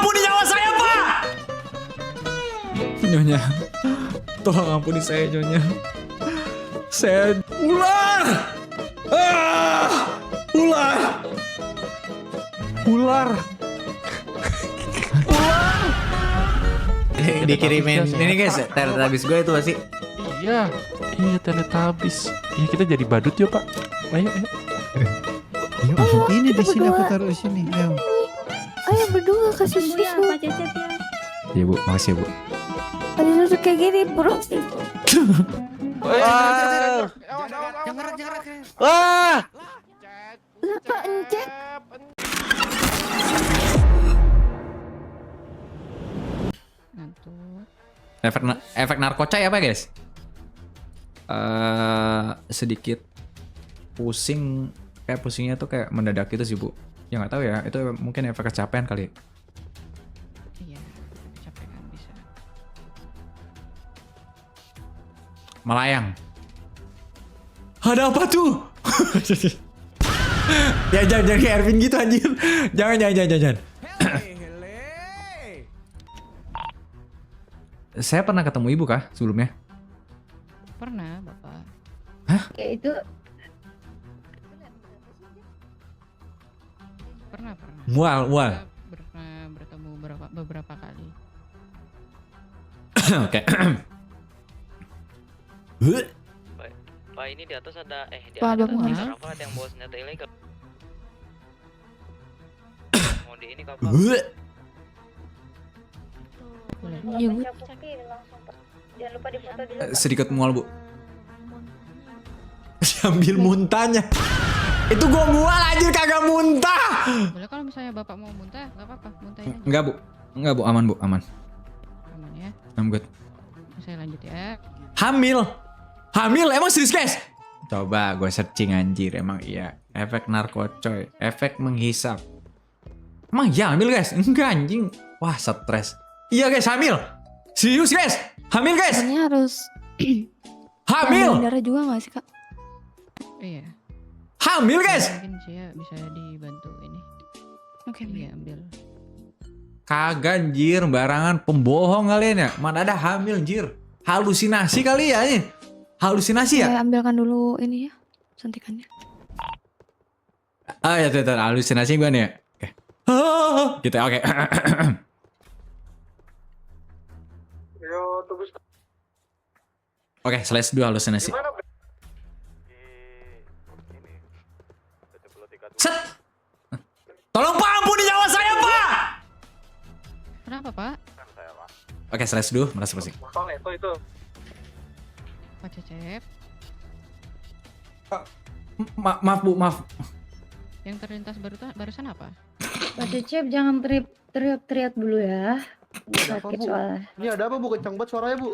ampuni nyawa saya, Pak! Nyonya, tolong ampuni saya, Nyonya. Saya ular! Ular! Ular! Dikirimin ini guys, Teletubbies gue itu pasti. Iya, iya Teletubbies. Iya kita jadi badut yuk Pak. Ayo, ayo. Ini di sini aku taruh di sini. Ayo. Ayo berdua kasih Tunggu ya, susu. Pak Cecep ya. Iya, Bu. Makasih, Bu. Kasih susu kayak gini bro. Wah, Kenapa encet? Efek narkoca apa, guys? Sedikit pusing. Kayak pusingnya tuh kayak mendadak gitu sih, Bu. Ya nggak tahu ya. Itu mungkin efek kecapean kali. Iya, kecapean bisa. Melayang. Ada apa tuh? Ya jangan kayak Ervin gitu anjir. Jangan. Saya pernah ketemu ibu kah sebelumnya? Pernah, Bapak. Ya itu Pernah. Mual. Kita pernah bertemu beberapa kali. Oke. Pak, ini di atas ada di Pak, atas Bapak. ada apa ada yang bawa senjata ilegal. Mau di ini kapal. Boleh. Iya bu. jangan lupa difoto dulu. Sedikit mual, Bu. Sambil muntahnya. Itu gua mual anjir, kagak muntah. Boleh kalau misalnya Bapak mau muntah, nggak apa-apa, muntahin aja. Enggak, Bu. Aman, Bu. Aman. Aman ya. I'm good. Saya lanjut ya. Hamil? Emang serius, guys? Coba gue searching anjir, emang iya. Efek narkocoy, efek menghisap. Emang iya hamil, guys? Enggak anjing. Wah, stres. Iya, guys, hamil. Serius, guys? Hamil, guys? Katanya harus Hamil. ambil darah juga nggak sih kak? Iya. Hamil, guys. Mungkin saya bisa dibantu ini. Oke Iya, ambil. Kagak anjir, barangan pembohong kalian ya. Mana ada hamil anjir. Halusinasi kali ya ini. Halusinasi ya? Saya ambilkan dulu ini ya suntikannya. Ah ya, tuh, halusinasi gue nih ya. Oke. Gitu ya, oke. Oke, slash 2 halusinasi. Set! Tolong Pak, ampuni nyawa saya, Pak! Kenapa, Pak? Oke, slash 2, merasa pusing. Pak Cecep, Maaf, Bu, maaf. yang terlintas barusan apa? Pak Cecep jangan teriak-teriak dulu ya. Sakit soalnya. Ini ada apa Bu? Kencang banget suaranya Bu.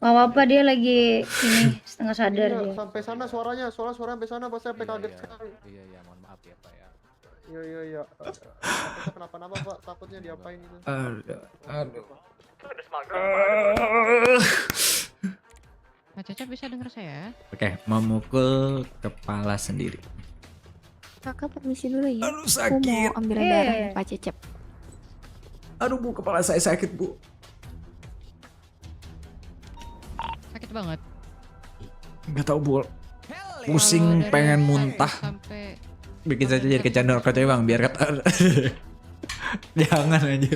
Gak apa-apa, dia lagi ini setengah sadar Iya, dia. sampai sana suaranya, suara sampai sana pas saya sampai kaget sekali. Iya, mohon maaf ya Pak ya. Iya. Kenapa-napa Pak? Takutnya diapain gitu. Aduh. Pak Cecep bisa dengar saya? Oke, memukul kepala sendiri. Kakak permisi dulu ya. Aduh, Aku sakit. mau ambil Eh. darah Pak Cecep. Aduh, Bu, kepala saya sakit, Bu. Sakit banget. Nggak tahu, Bu. Pusing, Kalau dari pengen satu muntah. Sampai Bikin saja jadi kecanduan narkoba, Bang, biar kata. Jangan anjir.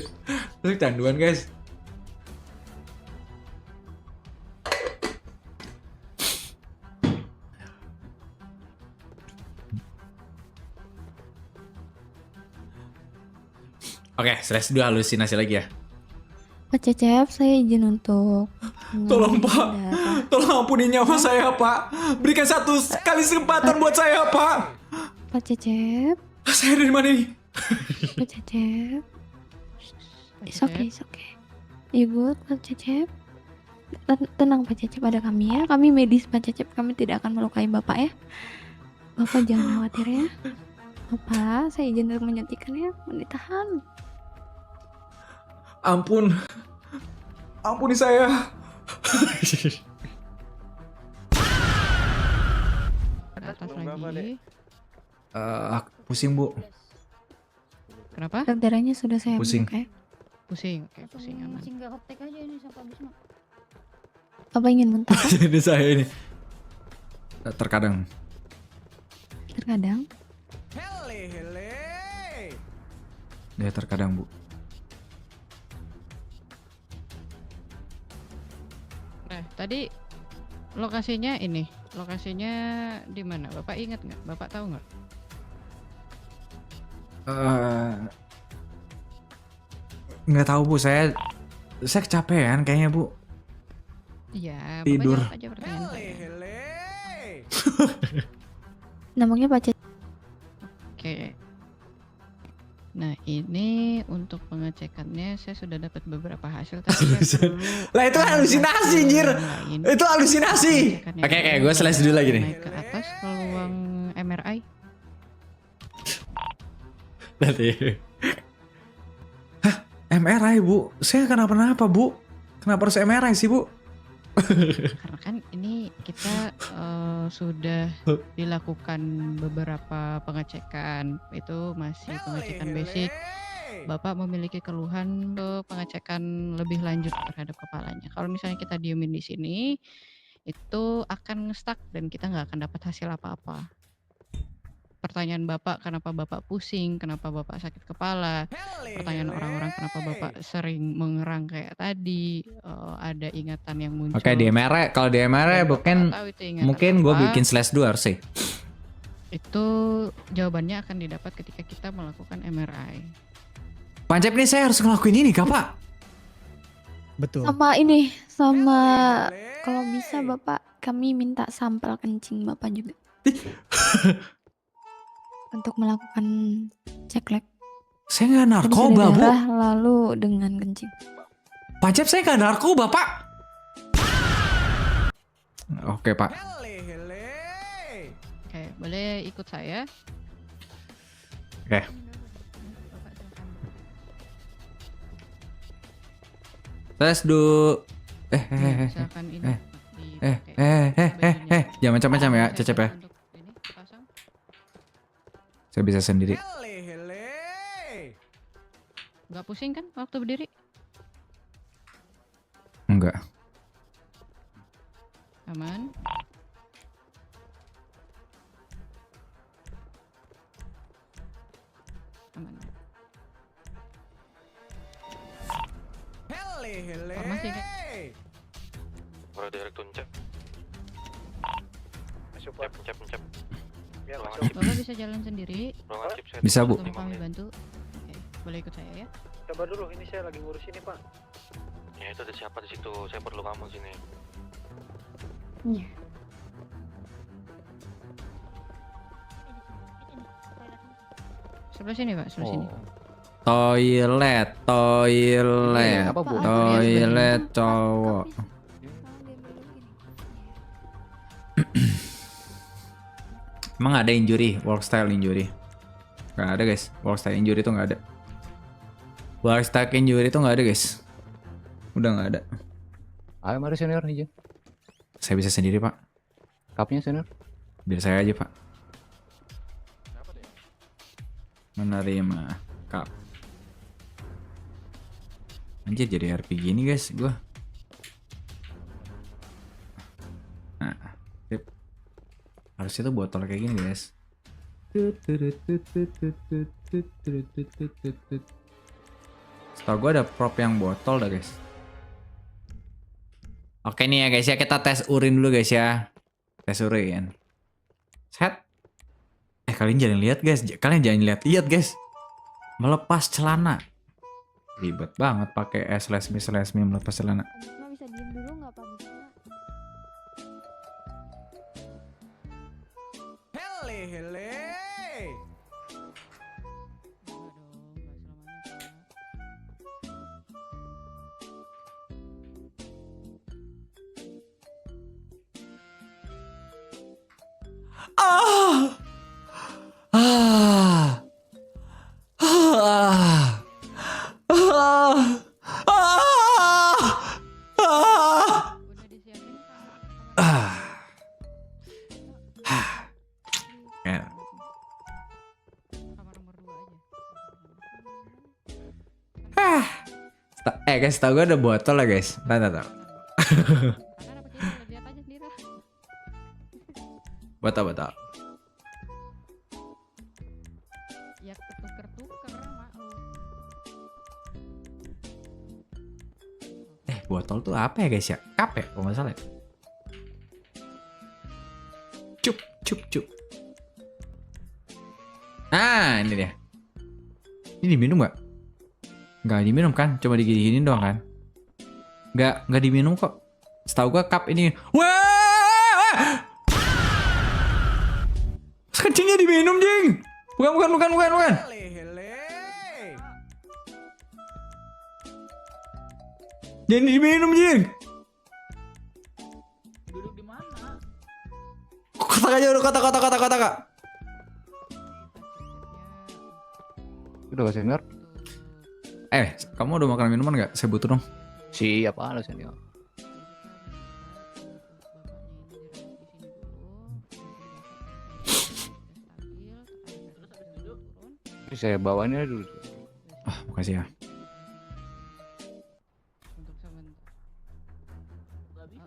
Itu kecanduan, guys. Oke, stres 2 halusinasi lagi ya. Pak Cecep, saya izin untuk Tolong, Pak. darah. Tolong ampuni nyawa saya, Pak. Berikan satu kali kesempatan buat saya, Pak. Pak Cecep, Saya dari mana ini? Pak Cecep. Pak It's Cecep, okay, it's okay. Ibu, Pak Cecep. Tenang Pak Cecep, ada kami ya. Kami medis Pak Cecep, kami tidak akan melukai Bapak ya. Bapak jangan khawatir ya. Bapak, saya izin untuk menyuntikkan ya. Ditahan. Ampun. Ampuni saya. ke atas lagi. Pusing, Bu. Kenapa? Darahnya sudah saya Pusing. buka ya. Pusing, oke, Langsung pusing aman. singgah hoptek aja ini sampai habis mah. Bapak ingin muntah? Jadi saya ini terkadang. Terkadang. Dia terkadang, Bu. Nah, tadi lokasinya di mana? Bapak ingat nggak? Bapak tahu nggak? Nggak tahu, Bu. Saya kecapean kayaknya, Bu. Iya, Tidur. Bapak jawab aja pertanyaan saya. Namanya Pak Cecep. Oke. Nah, ini untuk pengecekannya saya sudah dapat beberapa hasil tapi saya perlu Lah itu kan halusinasi, hasil anjir. lain. Itu halusinasi. Pengecekannya Oke, dulu, gue slash dulu lagi nih. naik ke atas ke ruang MRI. Nanti. Hah? MRI, Bu? Saya kenapa-napa, Bu? Kenapa harus MRI sih, Bu? Karena kan ini kita sudah dilakukan beberapa pengecekan, itu masih pengecekan basic. Bapak memiliki keluhan untuk pengecekan lebih lanjut terhadap kepalanya. Kalau misalnya kita diemin di sini, itu akan stuck dan kita nggak akan dapat hasil apa-apa. Pertanyaan Bapak, kenapa Bapak pusing, kenapa Bapak sakit kepala, pertanyaan orang-orang kenapa Bapak sering mengerang kayak tadi, ada ingatan yang muncul. Oke, di MRI. Kalau di MRI Dan Bapak mungkin nggak tahu itu ingatan mungkin gue apa. bikin slash 2 harus sih. Itu jawabannya akan didapat ketika kita melakukan MRI. Pancep nih saya harus ngelakuin ini, Kak, Pak. Betul. Sama ini, sama kalau bisa Bapak kami minta sampel kencing Bapak juga. Untuk melakukan cek lab. Saya nggak Tadi narkoba, sudah Bu. darah, lalu dengan kencing. Pancep saya nggak narkoba, Pak. Oke, Pak. Oke, boleh ikut saya? Oke. Bapak silakan. Tes du. Silakan ini dipakai Jangan macam-macam ya, Saya Cecep ya. coba untuk ini pasang. Saya bisa sendiri. Nggak pusing kan waktu berdiri? Enggak. Aman. Aman. Formasi kan? Baru direct tuncap. Masuk, Pak. Pencap. Ya, Ruangan masuk. chip. Bapak bisa jalan sendiri. Ruangan chip saya. Bisa, Bu. Tolong kami bantu. Oke, boleh ikut saya ya. Coba dulu, ini saya lagi ngurus ini, Pak. Ya itu ada siapa di situ? Saya perlu kamu sini. Iya. Sebelah sini, Pak, sebelah sini. Toilet, Apa, Pak? toilet cowok. Emang ada injury, work style injury? Gak ada, guys. Work style injury itu gak ada. Work style injury itu gak ada, guys. Udah gak ada. Ayo mari senior nih, Jen. Saya bisa sendiri, Pak. Cupnya senior. Biar saya aja, Pak. Menerima cup. Anjir, jadi RPG ini, guys, gua. Nah, sip. Harusnya tuh botol kayak gini, guys. Setahu gua ada prop yang botol dah, guys. Oke nih ya, guys ya, kita tes urin dulu, guys ya. Tes urin. Set. Kalian jangan lihat, guys. Kalian jangan lihat, guys. Melepas celana. Ribet banget pakai slash me melepas celana. Bisma bisa diem dulu nggak Pak Bisma? Enggak dong, nggak selamanya, Pak. Ah! Ah! Ah! Ah! Ah! Ah! Udah disiapin Ah. Ah. Ya. kamar nomor 2 aja. Ah. Guys, tau gue ada botol lah guys. Tahu. Lihat aja sendiri. Botol. Ya ketuker-tuker mak lu. Botol tuh apa ya guys ya? Cup ya kalau nggak salah ya? Cup. Ah, ini dia. Ini diminum nggak? Nggak diminum kan? Coba digini-giniin doang kan? Nggak diminum kok. Setahu gua cup ini. Wah! Kencingnya diminum, Jing. Bukan. Jangan diminum, Jing. Duduk di mana? Kotak aja udah kotak. Udah senior. Kamu udah makan minuman nggak? Saya butuh dong. Siap halo senior. Ini saya bawainnya dulu. Makasih ya.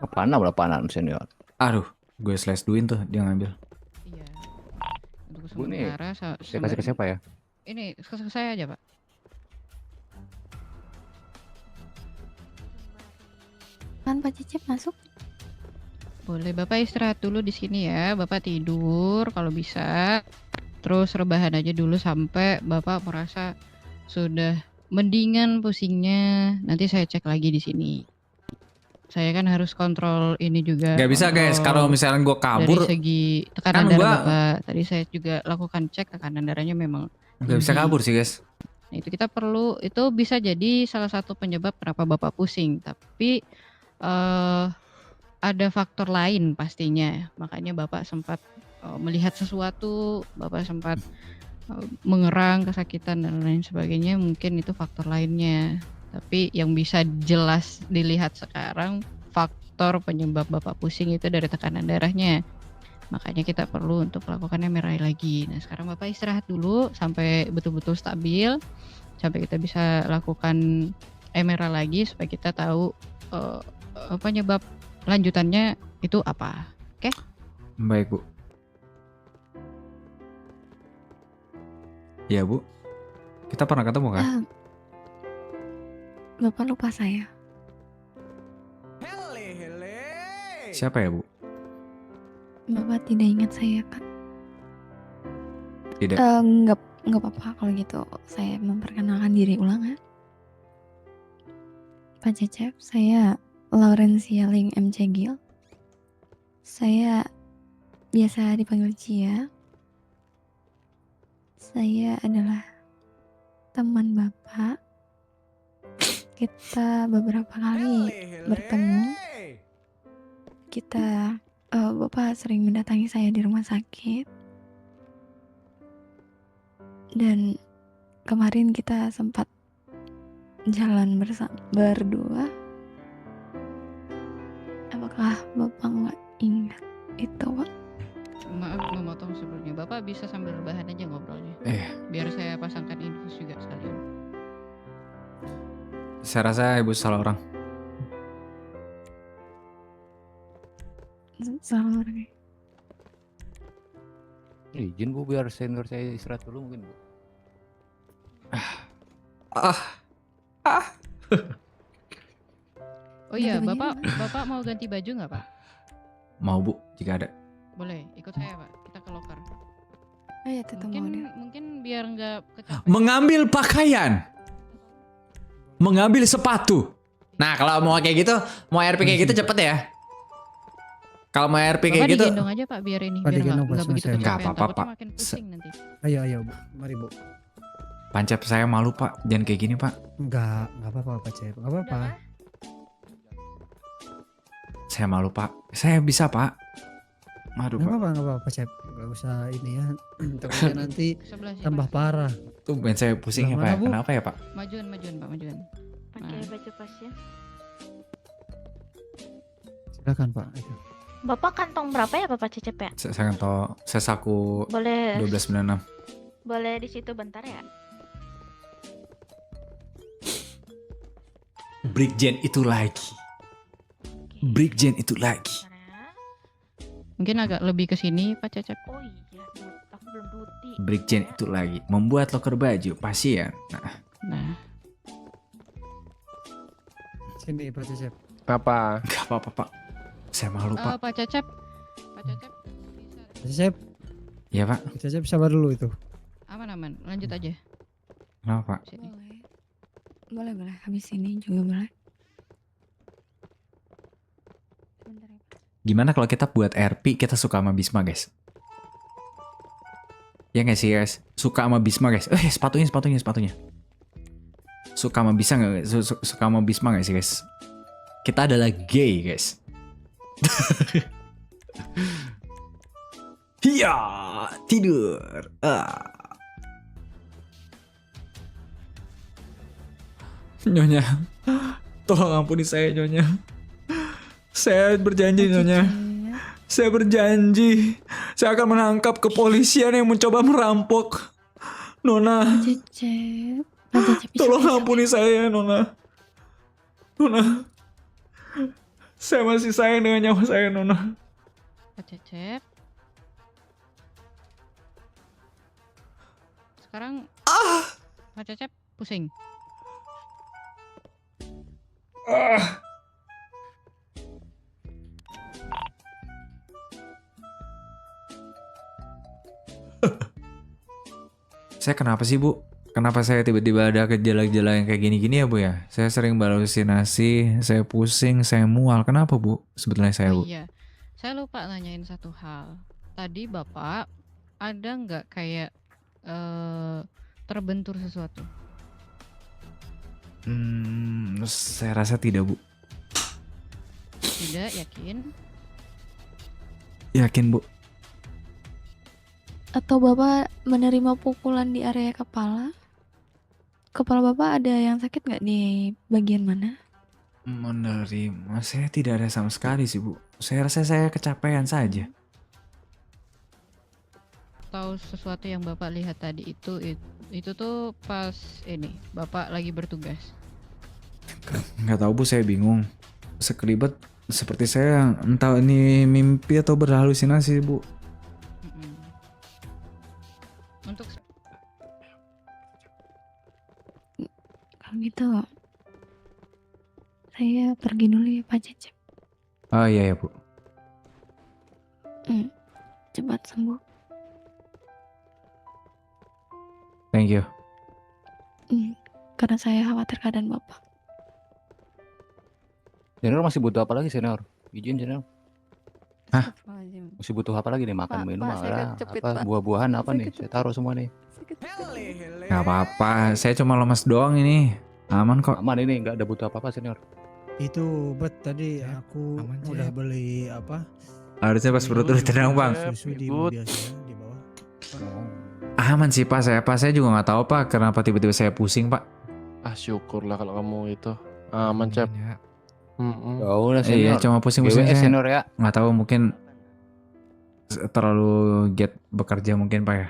Apaan senior? Aduh, gue slash duin tuh dia ngambil. Iya. Untuk Bu, nih, sementara Saya kasih ke siapa ya? Ini ke saya aja, Pak. Kan Pak Cecep masuk. Boleh Bapak istirahat dulu di sini ya. Bapak tidur kalau bisa. Terus rebahan aja dulu sampai Bapak merasa sudah mendingan pusingnya. Nanti saya cek lagi di sini. Saya kan harus kontrol ini juga. Gak bisa guys, kalau misalnya gue kabur, dari segi tekanan kan darah gua- Bapak. Tadi saya juga lakukan cek tekanan darahnya memang gak bisa tinggi. kabur sih guys. Nah, itu kita perlu, itu bisa jadi salah satu penyebab kenapa Bapak pusing. Tapi ada faktor lain pastinya. Makanya Bapak sempat melihat sesuatu, Bapak sempat mengerang, kesakitan dan lain sebagainya. Mungkin itu faktor lainnya. Tapi yang bisa jelas dilihat sekarang faktor penyebab Bapak pusing itu dari tekanan darahnya. Makanya kita perlu untuk melakukan MRI lagi. Nah sekarang Bapak istirahat dulu sampai betul-betul stabil. Sampai kita bisa lakukan MRI lagi supaya kita tahu penyebab lanjutannya itu apa. Oke? Baik Bu. Iya Bu. Kita pernah ketemu kan? Bapak lupa saya. Siapa ya Bu? Bapak tidak ingat saya kan? Tidak. Nggak apa-apa kalau gitu. Saya memperkenalkan diri ulang ya. Pak Cecep, saya Laurencia Ling MC Gil. Saya biasa dipanggil Cia. Saya adalah teman Bapak. Kita beberapa kali bertemu. Bapak sering mendatangi saya di rumah sakit. Dan kemarin kita sempat jalan berdua. Apakah Bapak nggak ingat itu, Pak? Maaf memotong sebelumnya. Bapak bisa sambil rebahan aja ngobrolnya. Biar saya pasangkan infus juga sekalian. Saya rasa Ibu salah orang. Salah orang. Izin Bu biar senior saya istirahat dulu mungkin Bu. Oh iya, Ganti baju Bapak mau ganti baju nggak Pak? Mau Bu, jika ada. Boleh, ikut saya Pak. Kita ke loker. Ayo ketemu dia. Mungkin biar nggak kecapean. Mengambil pakaian. Mengambil sepatu. Nah kalau mau kayak gitu, mau RP kayak gitu cepet ya. Kalau mau RP kayak Bapak gitu, digendong aja Pak biar ini Pak, biar digendong, Pak, nggak sama begitu saya. Nggak kecapean. apa-apa, Takutnya Pak. makin pusing nanti. Ayo mari Bu. Pancep saya malu Pak, jangan kayak gini Pak. Enggak apa-apa Pak Cep. Enggak apa-apa. Saya malu Pak, saya bisa Pak. Aduh Pak, Enggak apa-apa Cep. Enggak usah ini ya. Takutnya nanti Sebelah sini, tambah Pak. parah. tuh ben saya pusing ya Sebelah Pak. mana, Bu? Kenapa ya Pak? Majuan Pak, majuan. Pakai Nah. baju pasien. Silakan Pak. Ayo. Bapak kantong berapa ya Bapak Cecep ya? Saya kan tahu, saya saku Boleh 1296. boleh di situ bentar ya? Brigjen itu lagi. Brigjen itu lagi. Mungkin agak lebih ke sini Pak Cecep. Oh iya, aku belum duty. Brigjen itu lagi. Membuat loker baju pasien. Nah, Sini Pak Cecep. Apa? Gak apa-apa Pak. Saya malu Pak. Pak Cecep. Pak Cecep bisa. Pak Cecep, Iya Pak. Pak Cecep sabar dulu itu. Aman. Lanjut aja. Kenapa Pak? Sini. Boleh. Habis ini juga boleh. Sebentar ya. Gimana kalau kita buat RP kita suka sama Bisma guys? Ya nggak sih guys? Suka sama Bisma guys? Sepatunya. Suka sama Bisma nggak? Suka sama Bisma nggak sih guys? Kita adalah gay guys. Iya, tidur. Nyonya, tolong ampuni saya Nyonya. Saya berjanji Nyonya. Saya berjanji, saya akan menangkap kepolisian yang mencoba merampok. Nona, Cecep. Pak Cecep. tolong ampuni saya, Nona. Nona, saya masih sayang dengan nyawa saya, Nona. Pak Cecep. Sekarang Pak Cecep pusing. Saya kenapa sih, Bu? Kenapa saya tiba-tiba ada gejala-gejala yang kayak gini-gini ya, Bu ya? Saya sering berhalusinasi, saya pusing, saya mual. Kenapa, Bu? Sebetulnya saya, Bu. Iya, saya lupa nanyain satu hal. Tadi Bapak ada nggak kayak terbentur sesuatu? Saya rasa tidak, Bu. Tidak, yakin? Yakin, Bu. Atau Bapak menerima pukulan di area kepala? Kepala Bapak ada yang sakit nggak di bagian mana? Menerima, saya tidak ada sama sekali sih, Bu. Saya rasa saya kecapean saja. Atau sesuatu yang Bapak lihat tadi itu tuh pas ini Bapak lagi bertugas? Nggak tahu, Bu, saya bingung. Sekelibet seperti saya entah ini mimpi atau berhalusinasi, Bu. Mm-mm. Untuk Kalau gitu, saya pergi dulu ya Pak Cecep. Oh iya ya, Bu. Cepat sembuh. Thank you. Karena saya khawatir keadaan Bapak. Senior masih butuh apa lagi senior? Izin senior. Hah? Masih butuh apa lagi nih? Makan Pak, minum Pak, saya apa? kecepit, Apa Pak. buah-buahan apa Saya nih? Saya taruh semua nih. Nggak apa-apa, saya cuma lemas doang ini. Aman kok. Aman ini, nggak ada butuh apa-apa senior. Itu tadi aku aman, udah Cep. beli apa? Harusnya pas perut udah tenang, Bang. Susu di Ribut. biasanya di bawah. Aman sih, Pak. Saya juga nggak tahu, Pak, kenapa tiba-tiba saya pusing, Pak. Syukurlah kalau kamu itu aman, Cep. Mm-mm. Ya udah Iya, senior. cuma pusing-pusing GWS saya. senior ya. Nggak tahu, mungkin terlalu get bekerja mungkin, Pak ya.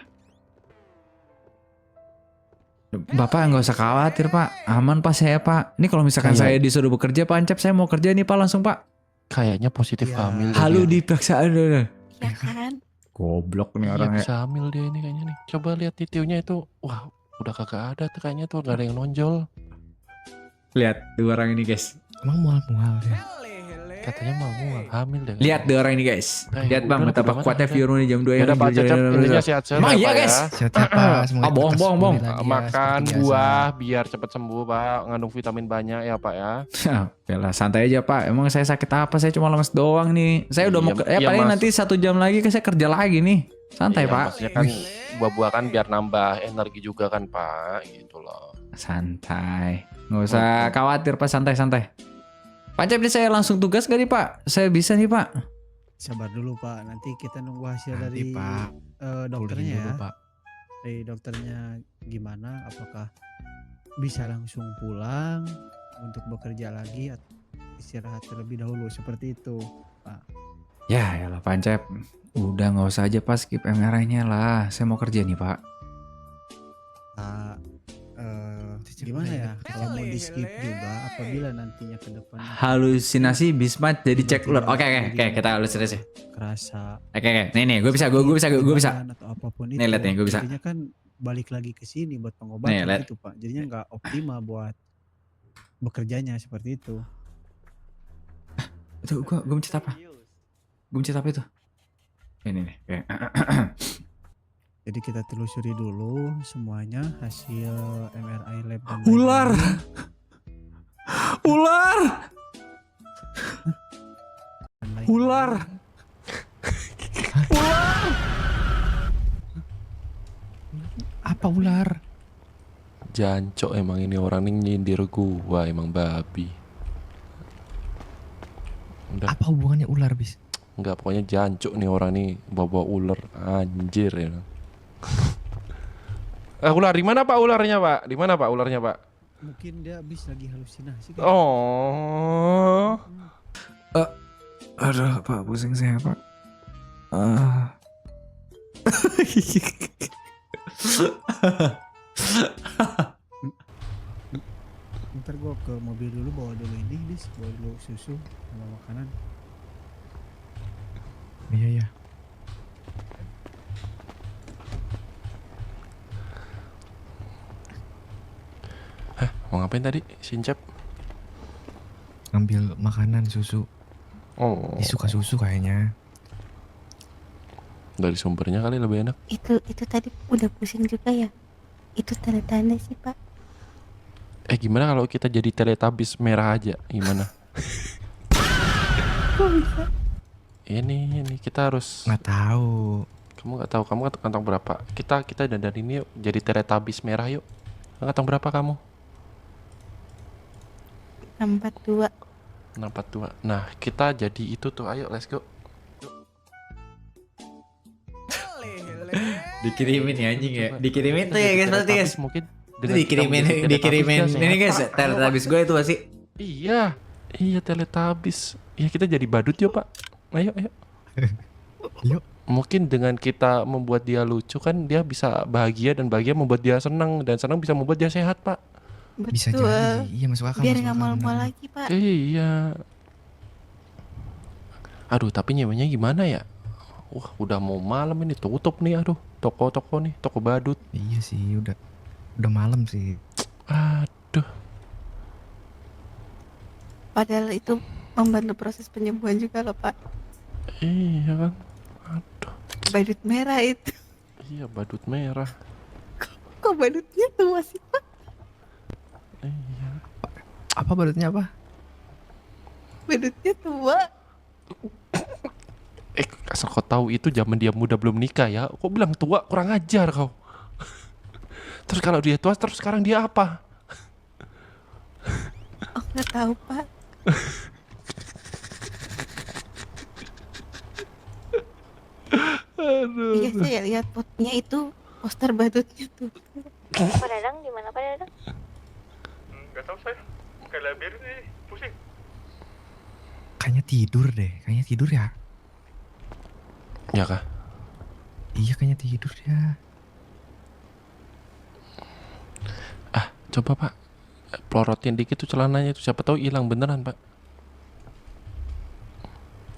Bapak nggak usah khawatir, Pak. Aman, Pak, saya, Pak. Ini kalau misalkan Kayak- saya disuruh bekerja, Pak Ancep, saya mau kerja nih, Pak, langsung, Pak. Kayaknya positif Iya. hamil. deh Halo, dia. dipaksa. Aduh. Ya kan? Goblok nih Iya, orang ya. bisa hamil dia ini kayaknya nih. Coba lihat titiunya itu. Wah, udah kagak ada tuh kayaknya tuh, gak ada yang nonjol. Lihat dua orang ini, guys. Emang mual-mual ya? Katanya mau hamil deh. Lihat dua orang ini, guys. Lihat, Bang, udah, betapa udah, kuatnya udah. Vieru nih jam 2 Ya udah Pak Cecep, intinya sehat-sehat Emang ya, iya, Pak guys? ya. Sehat ya Pak, semoga Ah, bohong, cepat bohong, sembuh bohong. lagi ya, Makan seperti biasa. buah biar cepet sembuh Pak, ngandung vitamin banyak ya Pak ya. Yalah, santai aja, Pak. Emang saya sakit apa? Saya cuma lemes doang nih. Saya udah mau Iya, paling Mas. nanti 1 jam lagi saya kerja lagi nih. Santai, Iya, Pak. Maksudnya kan buah-buah kan biar nambah energi juga kan Pak, gitu loh. Santai. Nggak usah khawatir, Pak. Santai-santai. Pak Cep, nih saya langsung tugas gak nih, Pak? Saya bisa nih, Pak. Sabar dulu Pak, nanti kita nunggu hasil Nanti, dari Pak. dokternya Pulihin ya. dulu, Pak. Dari dokternya gimana? Apakah bisa langsung pulang untuk bekerja lagi atau istirahat terlebih dahulu seperti itu, Pak? Ya, yalah, Pak Cep. Udah nggak usah aja, Pak. Skip MRI-nya lah. Saya mau kerja nih, Pak. Pak, gimana ya? Kalau mau di skip juga apabila nantinya ke depan Halusinasi Bismat jadi cek ular. Oke, kita halusinasi. kerasa Oke. Nih, gue bisa. atau apapun itu. Nih, lihat nih, gue bisa. Jadinya kan balik lagi ke sini buat Nih, pengobatan lihat. gitu, Pak. Jadinya nggak optimal buat bekerjanya seperti itu. Itu gue mencet apa? Gue mencet apa itu? Ini nih. Oke. Jadi kita telusuri dulu semuanya hasil MRI lab dan Ular. lain-lain. Ular. Dan lain-lain. Ular. Apa ular? Jancok emang ini orang nih nyindir gua emang babi. Udah, Apa hubungannya ular bis? enggak pokoknya jancok nih orang nih bawa ular anjir ya. Ular di mana Pak ularnya Pak? Di mana Pak ularnya Pak? Mungkin dia habis lagi halusinasi kan. Oh. Aduh, Pak, pusing saya, Pak. Ntar gua ke mobil dulu bawa dulu ini bis, bawa dulu susu sama makanan. Iya. Mau ngapain tadi, Sincep? Ngambil makanan susu. Oh, Dia suka susu kayaknya. dari sumbernya kali lebih enak. Itu tadi udah pusing juga ya. Itu tanda-tanda sih, Pak. Gimana kalau kita jadi Teletubbies merah aja? Gimana? Kok bisa? Ini kita harus. Nggak tahu. Kamu nggak tahu kamu kantong berapa? Kita dandan ini yuk jadi Teletubbies merah yuk. Kantong berapa kamu? 642. 642. Nah, kita jadi itu tuh. Ayo, let's go. Dikirimin ya anjing ya. Dikirimin tuh ya Jadi guys pasti guys. Teletubbies mungkin Itu dengan kita dikirimin menjadi Teletubbies, ini guys. sehat, Pak. Teletubbies gue itu pasti. Iya Teletubbies. Iya kita jadi badut yuk Pak. Ayo. Yuk. Mungkin dengan kita membuat dia lucu kan dia bisa bahagia dan bahagia membuat dia senang dan senang bisa membuat dia sehat Pak. Bisa Betul. jadi. Iya masuk akal. Biar masuk nggak akal, malu-malu benar. lagi, Pak. Iya. Aduh tapi nyewanya gimana ya? Wah udah mau malam ini tutup nih aduh toko-toko nih toko badut. Iya sih udah malam sih. Aduh. Padahal itu membantu proses penyembuhan juga loh, Pak. Iya kan. Aduh. Badut merah itu. Iya badut merah. Kok badutnya tua sih, Pak? Iya. Apa badutnya apa? Badutnya tua. Asal kau tahu itu zaman dia muda belum nikah ya. Kok bilang tua kurang ajar kau. Terus kalau dia tua terus sekarang dia apa? Oh, nggak tahu, Pak. Aduh. Iya, saya lihat fotonya itu poster badutnya tuh. Pak Dadang di mana Pak Dadang? Nggak tahu saya. Kayak labir nih, pusing. Kayaknya tidur deh. Kayaknya tidur ya. Ya kah? Iya kayaknya tidur ya. Coba Pak pelorotin dikit tuh celananya itu siapa tahu hilang beneran Pak.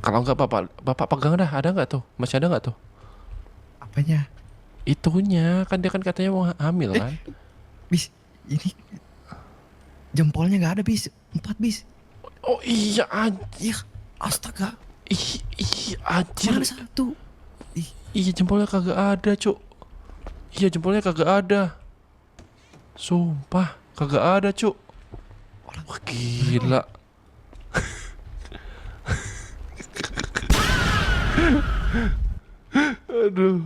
Kalau enggak bapak pegang dah ada nggak tuh? Masih ada nggak tuh? Apanya? Itunya kan dia kan katanya mau hamil kan? Bis, ini jempolnya nggak ada bis. 4 bis. Oh iya Iya, astaga. Ih anjir. Mana satu? Iya jempolnya kagak ada cuk. Iya jempolnya kagak ada. Sumpah kagak ada cuk. Wah gila. Aduh.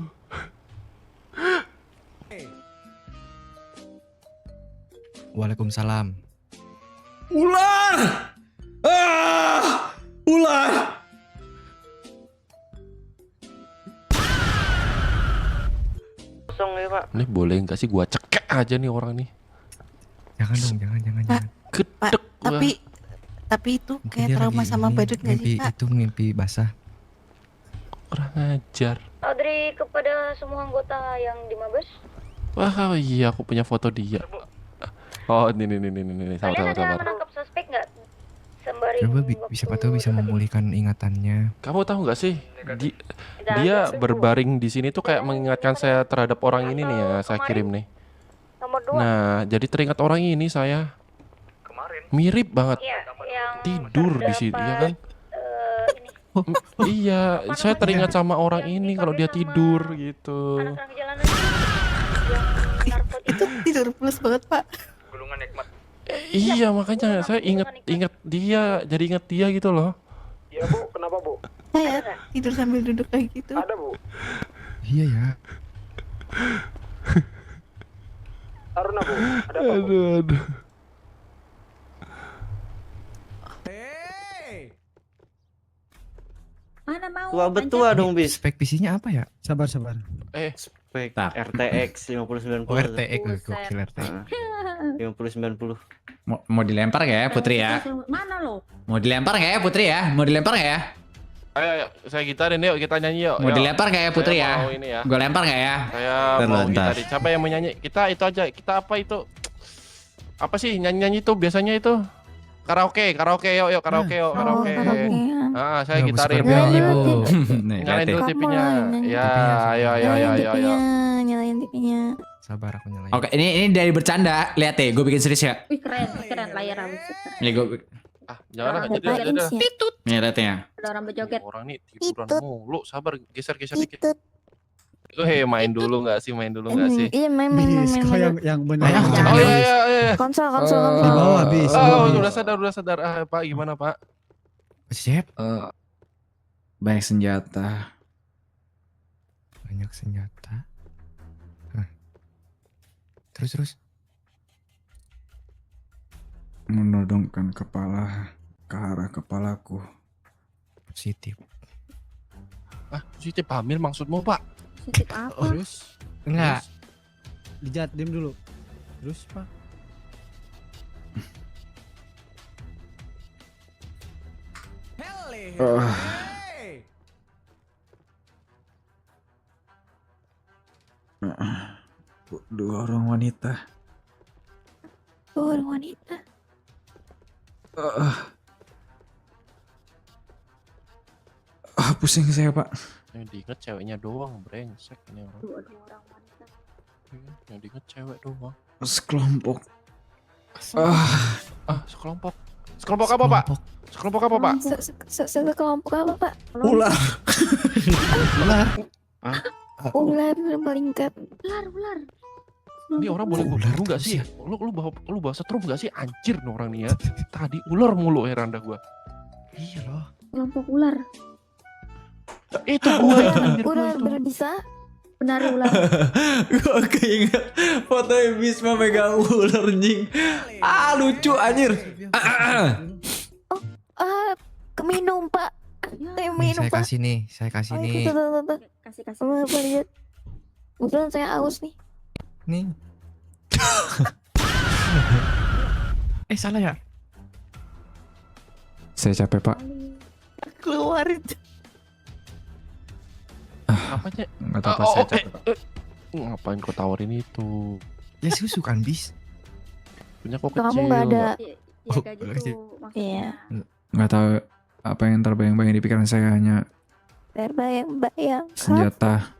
Waalaikumsalam. Ular! Ular! Kosong ya Pak. Ini boleh nggak sih gua cekek aja nih orang nih. Jangan dong, jangan. Pak, Gedek gua. tapi itu Mungkin kayak dia trauma lagi sama ini, badut nggak sih, mimpi Pak? itu mimpi basah. Kurang ajar. Audrey kepada semua anggota yang di Mabes. Wah iya aku punya foto dia. Oh, ini, sabar, Kalian sabar, ada sabar. menangkap suspek nggak? Sembari Coba siapa tahu bisa memulihkan ingatannya. Kamu tahu nggak sih, dia berbaring di sini tuh kayak mengingatkan saya terhadap orang ini nih ya, saya kirim nih. nomor 2. Nah, jadi teringat orang ini saya. Mirip banget. Iya, yang Tidur di sini, ya kan? ini Iya, saya teringat sama orang ini kalau dia tidur gitu. anak-anak jalanan yang narkotika. Itu tidur plus banget pak. Iya, makanya saya ingat dia, jadi ingat dia gitu loh. Iya bu, kenapa bu? Saya tidur sambil duduk kayak gitu. Ada bu. Iya ya. Taruna bu, ada apa bu? Aduh. Mana mau? Tua betua dong bis. Spek PC-nya apa ya? Sabar sabar. Spek Tak. RTX 5090. Oh, RTX Buset. gokil RTX. 5090. Mau dilempar nggak ya Putri ya? Mana lo? Mau dilempar nggak ya Putri ya? Mau dilempar nggak ya? Ayo, saya gitarin yuk, kita nyanyi yuk. Mau Yuk. dilempar nggak ya Putri Saya ya? mau ini ya. Gue lempar nggak ya? Saya Bentar, mau bentar. gitarin. Siapa yang mau nyanyi? Kita itu aja. Kita apa itu? Apa sih nyanyi-nyanyi itu biasanya itu? Karaoke, yuk, karaoke, yuk, karaoke. Saya Bagus, gitarin. Scorpio, Yuk. ibu. Nih, Nyalain lihat dulu ya. TV-nya. Ya, TV-nya, ayo. Nyalain TV-nya. Sabar aku nyalain. Oke, ini dari bercanda. Lihat deh, gue bikin serius ya. Wih keren layar rambut. Nih gue, Jangan Ada aja apa, udah. nih lihat ya. Ada rambut joget. Orang nih tiduran Titut. mulu. Sabar, geser dikit. Itu. Main dulu nggak sih? Iya main. Bis, kok yang benar. Oh iya. Konsol. Di bawah bis. Oh, Bis. udah sadar. Pak, gimana, Pak? Siap. Banyak senjata. Banyak senjata. Hah. Terus. Menodongkan kepala ke arah kepalaku. Positif. Positif hamil maksudmu, Pak? Sitip apa? Terus Enggak. dijat diam dulu. Terus pak. Dua orang wanita. Orang wanita. Pusing saya pak. Yang diinget ceweknya doang, brengsek ini orang. Dua orang wanita. Yang diinget cewek doang. Sekelompok. Sekelompok. Sekelompok apa, Pak? Sekelompok apa, Pak? Sekelompok apa pak? Ular. Ular melingkar. Ular. Ini orang boleh gue buru nggak sih? Lu bawa setrum nggak sih? Anjir nih orang nih ya. Tadi ular mulu heran dah gua. Iya loh. Kelompok ular. Itu gua itu anjir gua Ular itu. berbisa. Penari ular. Gue keinget fotonya Bisma megang ular nying. Lucu anjir. Keminum pak. Saya Nih, minum saya pak. kasih nih. Tuh. Kasih. Apa lihat? Kebetulan saya aus nih. Nih. Salah ya? Saya capek pak. Keluarin. Apanya? Nggak tahu apa saya capek pak. Ngapain kau tawarin itu? Ya susu kan bis. Punya kok kecil. Kamu nggak ada. Ya kayak gitu maksudnya. Iya. Nggak tahu apa yang terbayang-bayang di pikiran saya, hanya Terbayang-bayang. senjata.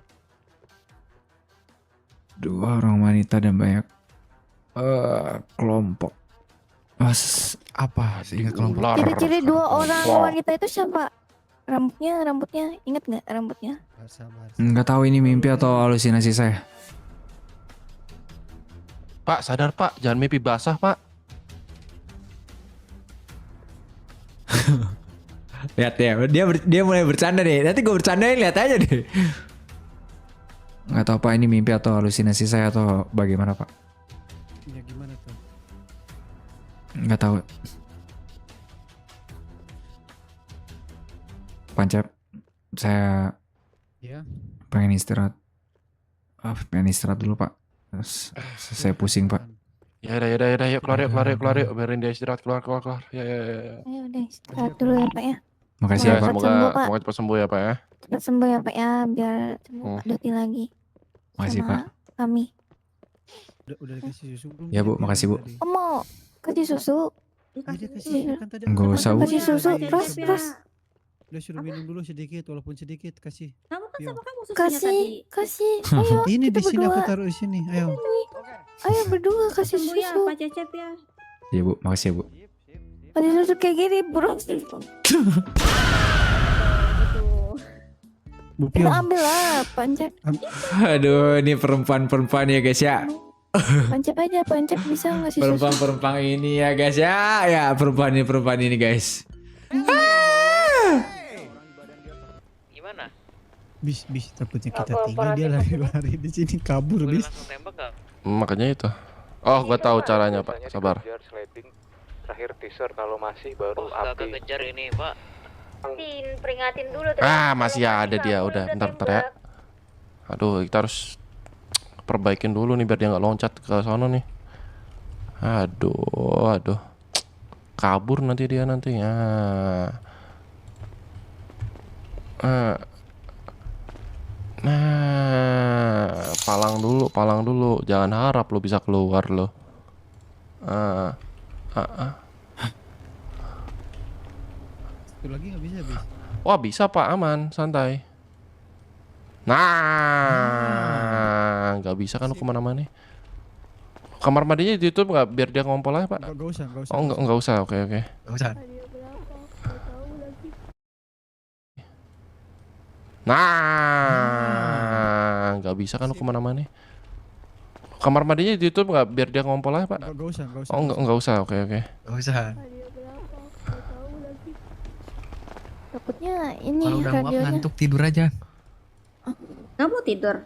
Dua orang wanita dan banyak kelompok. Apa? Ingat kelompok. Ular. Ciri-ciri dua orang Kelompok. wanita itu siapa? Rambutnya ingat nggak rambutnya? Sabar. Nggak tahu ini mimpi atau halusinasi saya. Pak, sadar Pak, jangan mimpi basah Pak. Lihat ya, dia mulai bercanda nih. Nanti gue bercandain, lihat aja deh. Nggak tahu pak ini mimpi atau halusinasi saya atau bagaimana pak? Ya gimana tuh? Nggak tahu. Pancap, saya Ya. pengen istirahat. Pengen istirahat dulu pak. Saya pusing pak. Ya udah, yuk keluar yuk. Biarin dia istirahat, keluar. Ya. Ayo udah istirahat dulu ya pak ya. Makasih Ya, ya pak. Cepat sembuh, Pak. semoga cepat sembuh ya Pak ya. Cepat sembuh ya pak ya biar sembuh Hmm. Duti lagi. Makasih sama pak. Kami. Udah dikasih susu belum? Ya, Bu, Dia makasih, Bu. tadi. Mau kasih susu? Iya, dia kasih Iya. kan tadi. Nggak usah, Bu. Kasih susu terus terus. Udah suruh minum dulu sedikit, walaupun sedikit kasih. Kamu kan Iya. sama kamu susunya Kasih, tadi. kasih. Ayo, Ini kita di sini aku berdua. taruh di sini. Ayo. Ayo berdua kasih Tunggu ya susu. Pak Cecep ya. Ya, Bu, makasih ya, Bu. Kasih susu kayak gini, bro. Betul. Bu Kita Pio. ambil lah, pancep. Aduh, ini perempuan-perempuan ya guys ya. Pancep aja, pancep bisa ngasih susu. Perempuan-perempuan ini ya guys ya. Ya, perempuan ini guys. Gimana? Bis takutnya kita Apa, tinggal dia lari-lari di sini kabur Boleh bis. langsung tembak gak? Makanya itu. Oh, gua tahu caranya, Pak. Sabar. Terakhir teaser kalau masih baru Oh, gak kejar ini, Pak. Peringatin dulu. Ah, masih ada dia. Udah, ntar ya. Aduh, kita harus perbaikin dulu nih biar dia nggak loncat ke sana nih. Aduh. Kabur nanti dia nanti. Nah, palang dulu. Jangan harap lo bisa keluar lo. Satu lagi nggak bisa bis. Wah, bisa Pak, aman, santai. Nah, nggak bisa kan lu kemana-mana. Kamar mandinya ditutup nggak biar dia ngompol aja, Pak? Nggak usah. Oh, nggak usah. Oke. Nggak usah. Nah, nggak bisa kan lu kemana-mana. Kamar mandinya ditutup nggak biar dia ngompol aja, Pak? Nggak usah. Oh, nggak usah. Oke. Nggak usah. Takutnya ini Kalau udah nguap radionya. ngantuk tidur aja. Kamu tidur.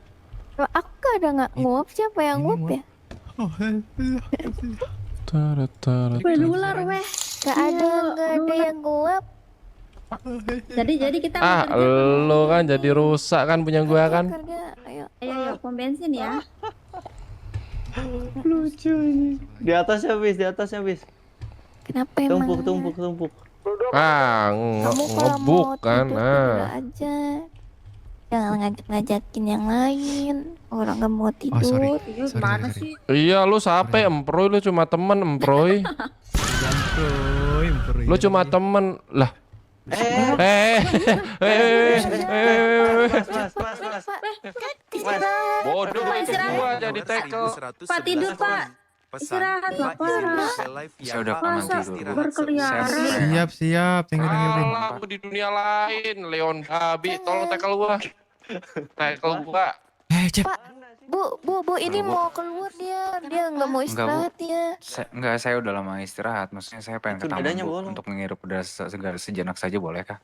Loh, aku gak ada nggak nguap, siapa yang Ini nguap nguap. ya? Benular weh. Gak ada yang nguap. Jadi kita Ah, mau kerja. lo kan jadi rusak kan punya gua kan? Kerja, ayo. Ayo pom bensin ya. lucu ini. Di atasnya bis. Kenapa emang? Tumpuk. Ah, Kamu kalau ngebuk mau kan? tidur, tidur aja. Jangan ngajak-ngajakin yang lain. Orang gak mau tidur. sorry. Gimana Sorry. sih? Iya, lu sampai emproy, lu cuma temen emproy. Lu cuma temen lah. Bodoh gua jadi tackle. Pak tidur Pak. Istirahat Bapak. Saya udah Masa berkeliaran. Siap. Thank you. Alah, gua di dunia lain, Leon Babi, tolong tackle gua. Tackle gua. Cep. Bu, ini mau keluar dia nggak mau istirahat dia. Enggak, saya udah lama istirahat. Maksudnya saya pengen ke Itu taman dadanya Bu, bolong. untuk menghirup udara segar sejenak saja, boleh kah?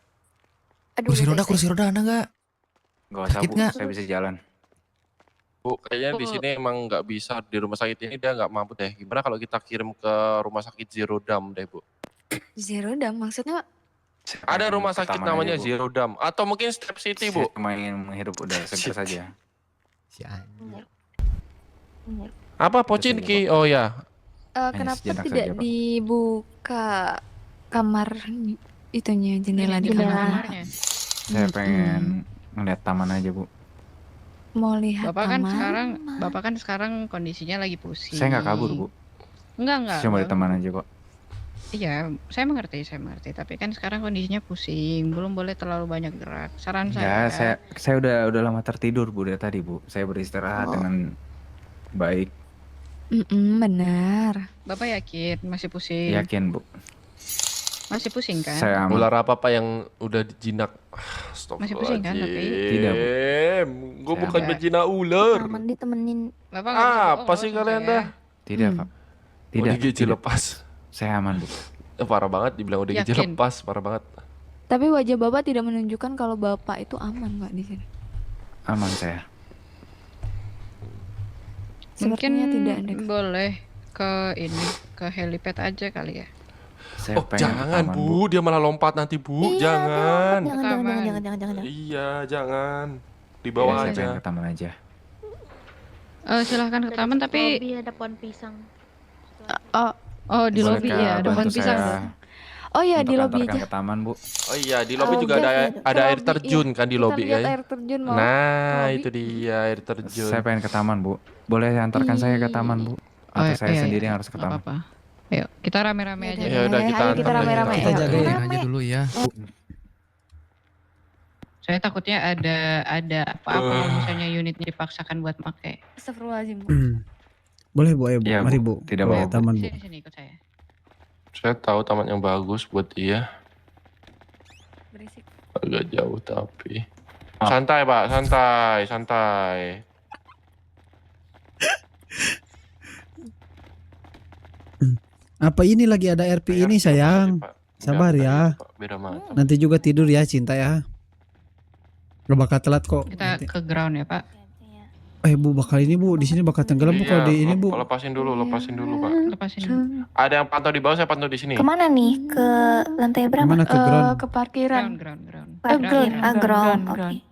Aduh, Kursi roda saya- ada nggak? Gak usah Sakit Bu, nggak? saya bisa jalan. Bu, kayaknya di sini emang nggak bisa di rumah sakit ini dia nggak mampu deh. Gimana kalau kita kirim ke rumah sakit Zero Dam deh, Bu? Zero dam maksudnya Saya Ada pengen rumah ke sakit taman namanya aja, Bu. Zero Dam atau mungkin Step City, Bu. Saya cuma ingin menghirup udara segar saja. Si anjing. Apa Pocinki? Oh ya, kenapa sejenak tidak saja, Pak. dibuka kamar itunya jendela di Jendela. kamar? Kamarnya. Saya pengen ngeliat taman aja, Bu. Mau lihat taman? Bapak kan sekarang kondisinya lagi pusing. Saya nggak kabur, Bu. Enggak. Cuma di taman aja kok. Iya, saya mengerti. Tapi kan sekarang kondisinya pusing, belum boleh terlalu banyak gerak. Saran Ya, saya, saya udah lama tertidur, Bu, dari tadi, Bu. Saya beristirahat dengan baik. Benar. Bapak yakin masih pusing? Yakin, Bu. Masih pusing kan? Saya aman. ular apa yang udah dijinak? Masih pusing kan, tapi? Tidak, Bu. Gue Saya bukan aman. bencina ular. Taman ditemenin. Bapak nggak bisa Apa bohong sih sama kalian saya. dah? Tidak, Pak. Tidak. Udah gigi tidak. lepas. Saya aman, Bu. Parah banget dibilang udah gigi Yakin? lepas, parah banget. Tapi wajah Bapak tidak menunjukkan kalau Bapak itu aman, Pak, di sini. Aman saya. Mungkin Sepertinya tidak ada. boleh ke helipad aja kali ya. Saya Oh, pengen ke jangan, taman, Bu. Dia malah lompat nanti, Bu. Iya, Jangan. Jangan. Iya, jangan. Di Iya, bawah saya aja. pengen ke taman aja. Silahkan ke taman tapi Lobby ada pohon pisang. oh di Boleh lobby kah ya ada bantu pohon pisang. saya? Oh iya, untuk di lobby antarkan aja. ke taman, Bu. Oh iya, di lobby Oh, juga oke, ada oke. Ke air lobby, terjun iya. kan di Kita lobby lihat ya. air terjun mau. Nah, lobby. itu dia air terjun. Saya pengen ke taman, Bu. Boleh antarkan saya ke taman, Bu? Atau saya sendiri yang harus ke nggak taman? apa-apa. Ayo, kita rame-rame aja. Ya udah, kita ayo antar kita aja. rame-rame. Kita ayo. jagain Rame. aja dulu ya. Saya takutnya ada apa kalau misalnya unitnya dipaksakan buat pakai. Astagfirullahaladzim, Bu. Boleh Bu, ayo Bu. Iya, Bu. Mari Bu. Tidak Ke apa-apa, Bu. taman Bu. Sini ikut saya. Saya tahu taman yang bagus buat dia. Berisik. Agak jauh tapi. Santai, Pak. Santai, santai. Apa ini lagi ada RP ini sayang? Sabar ya. Beda mata. Nanti juga tidur ya cinta ya. Gak bakal telat kok. Kita Nanti. ke ground ya, Pak. Bu bakal ini Bu, di sini bakal tenggelam Bu kalau di ini Bu. Lepasin dulu, Pak. Lepasin. Ada yang pantau di bawah, saya pantau di sini. Kemana nih? Ke lantai berapa? Gimana ke ground? Ke parkiran. Ground. Ground. Oke.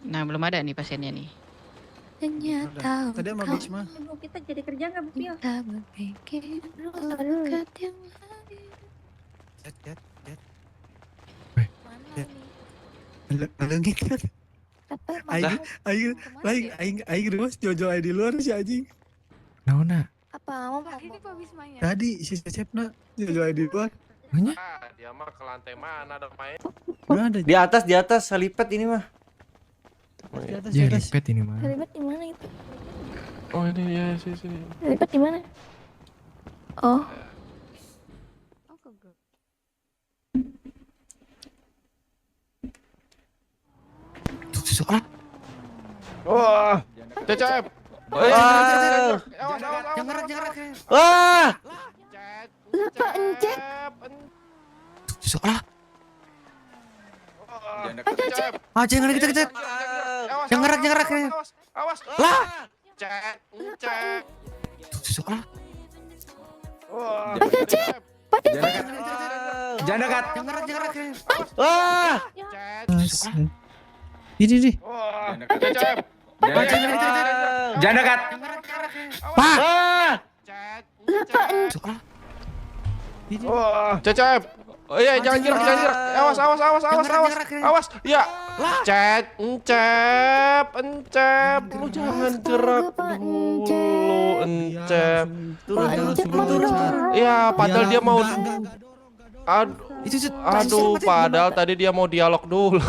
Nah, belum ada nih pasiennya nih. Ternyata Tadi sama engkau Bisma. Bu, kita jadi kerja nggak Bu Pio? tak berpikir dekat yang lain. Lagi kan. Aing terus jojo di luar si anjing. Naona. Apa mau Ini Pak Bismanya. Tadi si Cepna jojo di luar. Dia mah ke lantai mana dong main? Mana ada? Di atas salipet ini mah. Di atas, Ya di atas. ribet ini mah. Ribet di mana itu? Oh ini dia sini. Ribet di mana? Oh, Soal. Wah, Cecep. Wah. Jangan gerak. Wah. Kenapa encet? Soal. Cecep. Jangan kita. Jangan gerak. Awas. Lah. Cecep. Soal. Cecep. Jangan dekat. Jangan gerak. Wah. Ini nih. Cecep. Jangan dekat. Pak. Cecep. Soal. Cecep. Oh iya, jangan gerak. Awas. Ya. Encep. Lu jangan gerak dulu, Encep. Ya, padahal dia mau. Aduh, padahal tadi dia mau dialog dulu.